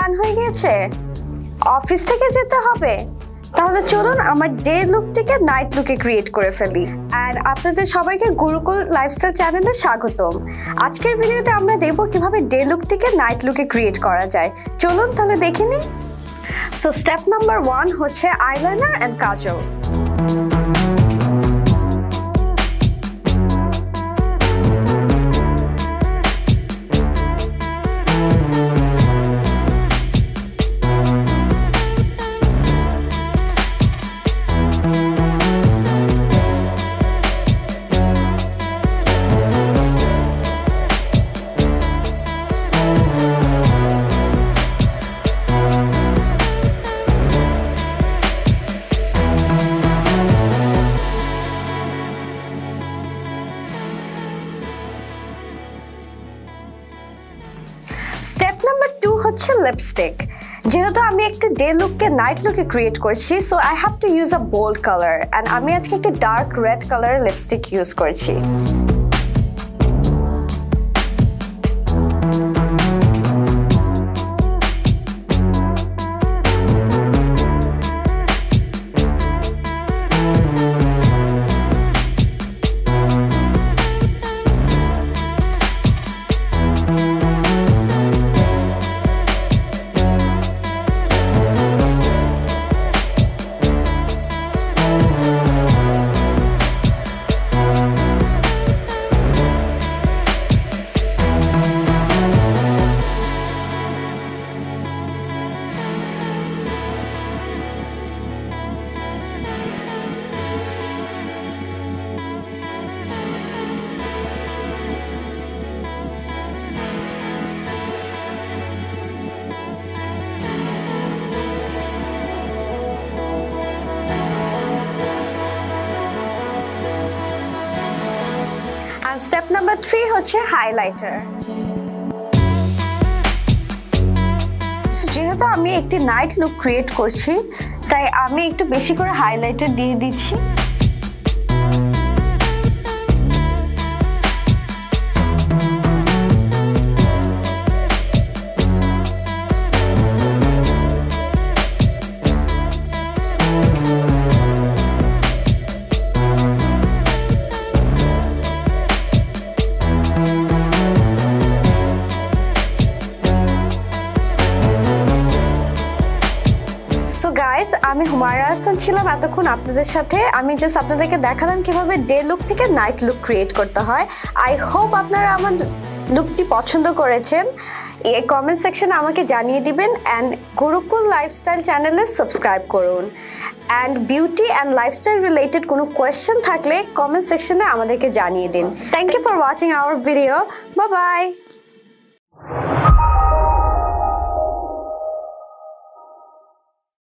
Plan হয়ে গেছে? Office থেকে যেতে হবে? তাহলে চলুন আমার ডে লুকটিকে নাইট লুকে ক্রিয়েট করে ফেলি। এন্ড আপনাদের সবাইকে গুরুকুল লাইফস্টাইল চ্যানেলে স্বাগতম। আজকের ভিডিওতে আমরা দেখব কিভাবে ডে লুকটিকে নাইট লুকে ক্রিয়েট করা যায়। চলুন তাহলে দেখে নিই। সো স্টেপ নাম্বার 1 হচ্ছে eyeliner and kajal. Step number 2 হচ্ছে লিপস্টিক। যেহেতু আমি একটা ডে লুককে নাইট লুকে ক্রিয়েট করছি, so I have to use a bold colour and আমি আজকে একটা ডার্ক রেড কালারের লিপস্টিক ইউজ করছি। স্টেপ নাম্বার 3 হচ্ছে হাইলাইটার। যেহেতু আমি একটি নাইট লুক ক্রিয়েট করছি, তাই আমি একটু বেশি করে হাইলাইটার দিয়ে দিচ্ছি। সো গাইস, আমি হুমায়রা হাসান ছিলাম এতক্ষণ আপনাদের সাথে। আমি জাস্ট আপনাদেরকে দেখালাম কিভাবে ডে লুক থেকে নাইট লুক ক্রিয়েট করতে হয়। আই হোপ আপনারা আমার লুকটি পছন্দ করেছেন। এই কমেন্ট সেকশনে আমাকে জানিয়ে দিবেন অ্যান্ড গুরুকুল লাইফস্টাইল চ্যানেলে সাবস্ক্রাইব করুন। And beauty and lifestyle related কোনো কোয়েশ্চেন থাকলে কমেন্ট সেকশনে আমাদেরকে জানিয়ে দিন। Thank you for watching our video. Bye by.